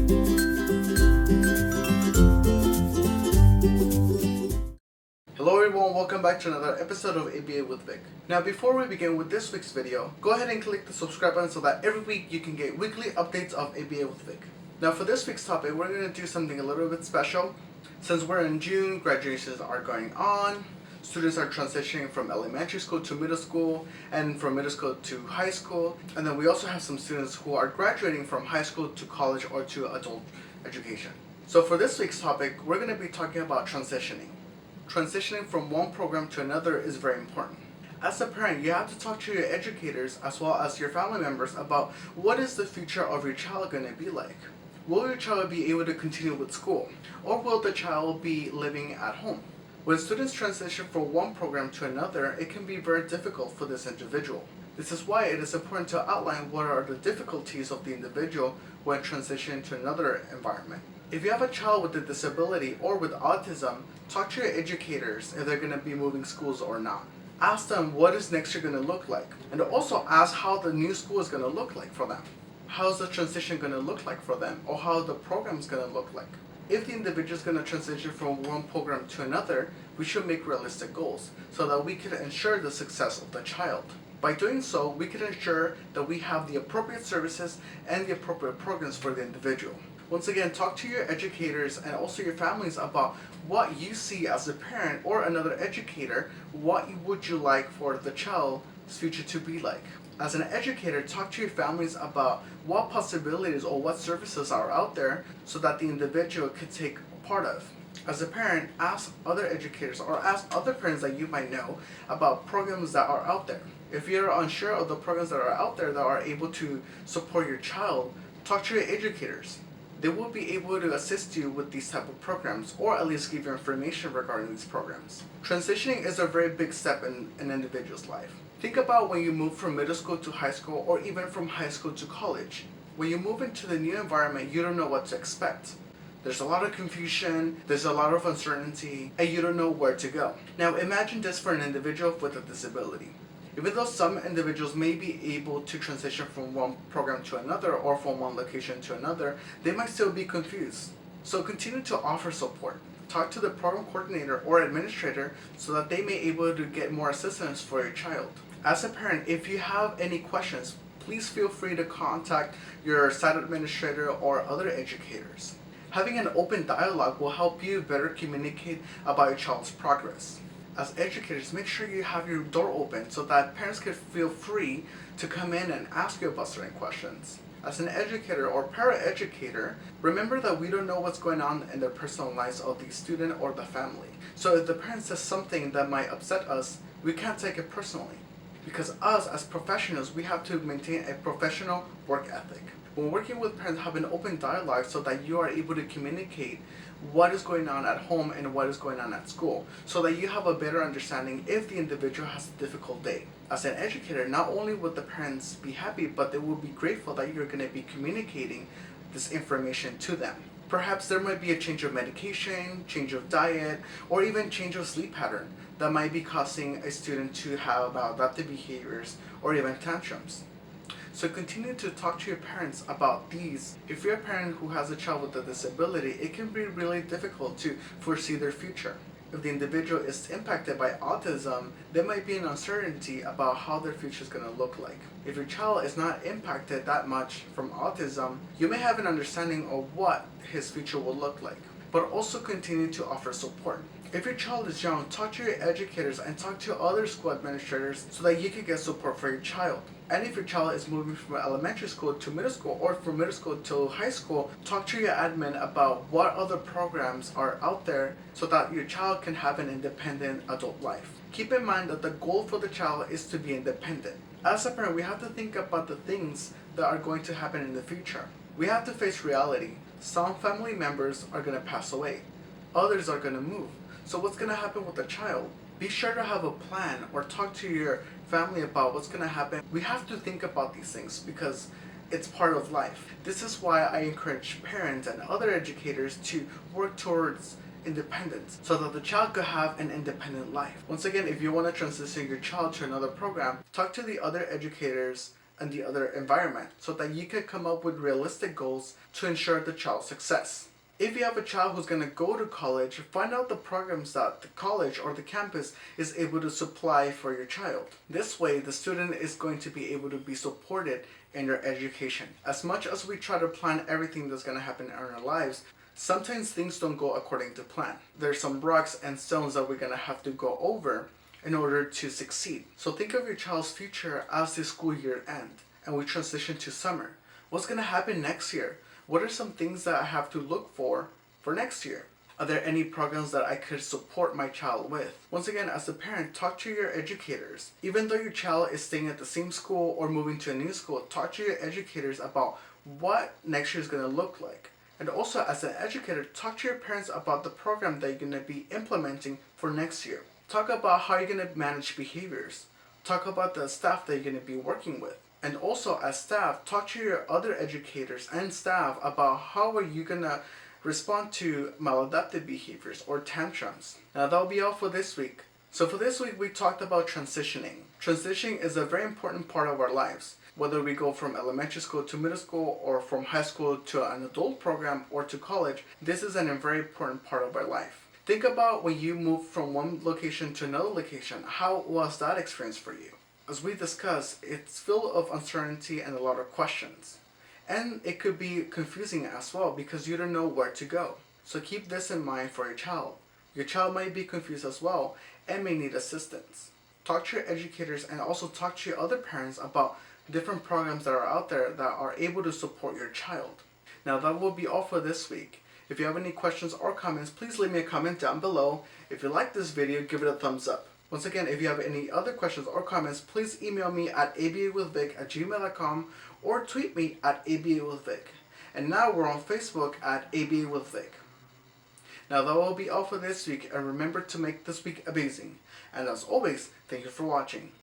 Hello everyone, welcome back to another episode of ABA with Vic. Now before we begin with this week's video, go ahead and click the subscribe button so that every week you can get weekly updates of ABA with Vic. Now for this week's topic, we're going to do something a little bit special. Since we're in June, graduations are going on, students are transitioning from elementary school to middle school, and from middle school to high school, and then we also have some students who are graduating from high school to college or to adult education. So for this week's topic, we're going to be talking about transitioning. Transitioning from one program to another is very important. As a parent, you have to talk to your educators as well as your family members about what is the future of your child going to be like. Will your child be able to continue with school, or will the child be living at home? When students transition from one program to another, it can be very difficult for this individual. This is why it is important to outline what are the difficulties of the individual when transitioning to another environment. If you have a child with a disability or with autism, talk to your educators if they're going to be moving schools or not. Ask them what is next year going to look like, and also ask how the new school is going to look like for them. How's the transition going to look like for them, or how the program is going to look like. If the individual is going to transition from one program to another, we should make realistic goals so that we can ensure the success of the child. By doing so, we can ensure that we have the appropriate services and the appropriate programs for the individual. Once again, talk to your educators and also your families about what you see as a parent or another educator. What would you like for the child's future to be like? As an educator, talk to your families about what possibilities or what services are out there so that the individual could take part of. As a parent, ask other educators or ask other parents that you might know about programs that are out there. If you're unsure of the programs that are out there that are able to support your child, talk to your educators. They will be able to assist you with these type of programs, or at least give you information regarding these programs. Transitioning is a very big step in an individual's life. Think about when you move from middle school to high school, or even from high school to college. When you move into the new environment, you don't know what to expect. There's a lot of confusion, there's a lot of uncertainty, and you don't know where to go. Now imagine this for an individual with a disability. Even though some individuals may be able to transition from one program to another or from one location to another, they might still be confused. So continue to offer support. Talk to the program coordinator or administrator so that they may be able to get more assistance for your child. As a parent, if you have any questions, please feel free to contact your site administrator or other educators. Having an open dialogue will help you better communicate about your child's progress. As educators, make sure you have your door open so that parents can feel free to come in and ask you about certain questions. As an educator or paraeducator, remember that we don't know what's going on in the personal lives of the student or the family. So if the parent says something that might upset us, we can't take it personally. Because us as professionals, we have to maintain a professional work ethic. When working with parents, have an open dialogue so that you are able to communicate what is going on at home and what is going on at school, so that you have a better understanding if the individual has a difficult day. As an educator, not only would the parents be happy, but they will be grateful that you're going to be communicating this information to them. Perhaps there might be a change of medication, change of diet, or even change of sleep pattern that might be causing a student to have maladaptive behaviors or even tantrums. So continue to talk to your parents about these. If you're a parent who has a child with a disability, it can be really difficult to foresee their future. If the individual is impacted by autism, there might be an uncertainty about how their future is going to look like. If your child is not impacted that much from autism, you may have an understanding of what his future will look like. But also continue to offer support. If your child is young, talk to your educators and talk to other school administrators so that you can get support for your child. And if your child is moving from elementary school to middle school or from middle school to high school, talk to your admin about what other programs are out there so that your child can have an independent adult life. Keep in mind that the goal for the child is to be independent. As a parent, we have to think about the things that are going to happen in the future. We have to face reality. Some family members are going to pass away. Others are going to move. So what's going to happen with the child? Be sure to have a plan or talk to your family about what's going to happen. We have to think about these things because it's part of life. This is why I encourage parents and other educators to work towards independence so that the child could have an independent life. Once again, if you want to transition your child to another program, talk to the other educators and the other environment so that you can come up with realistic goals to ensure the child's success. If you have a child who's going to go to college, find out the programs that the college or the campus is able to supply for your child. This way, the student is going to be able to be supported in their education. As much as we try to plan everything that's going to happen in our lives, sometimes things don't go according to plan. There's some rocks and stones that we're going to have to go over in order to succeed. So think of your child's future as the school year ends and we transition to summer. What's going to happen next year? What are some things that I have to look for next year? Are there any programs that I could support my child with? Once again, as a parent, talk to your educators. Even though your child is staying at the same school or moving to a new school, talk to your educators about what next year is going to look like. And also, as an educator, talk to your parents about the program that you're going to be implementing for next year. Talk about how you're going to manage behaviors. Talk about the staff that you're going to be working with. And also, as staff, talk to your other educators and staff about how are you going to respond to maladaptive behaviors or tantrums. Now, that'll be all for this week. So for this week, we talked about transitioning. Transitioning is a very important part of our lives. Whether we go from elementary school to middle school or from high school to an adult program or to college, this is a very important part of our life. Think about when you move from one location to another location. How was that experience for you? As we discussed, it's filled of uncertainty and a lot of questions. And it could be confusing as well because you don't know where to go. So keep this in mind for your child. Your child might be confused as well and may need assistance. Talk to your educators and also talk to your other parents about different programs that are out there that are able to support your child. Now that will be all for this week. If you have any questions or comments, please leave me a comment down below. If you like this video, give it a thumbs up. Once again, if you have any other questions or comments, please email me at abawithvic@gmail.com or tweet me at abawithvic. And now we're on Facebook at abawithvic. Now that will be all for this week, and remember to make this week amazing. And as always, thank you for watching.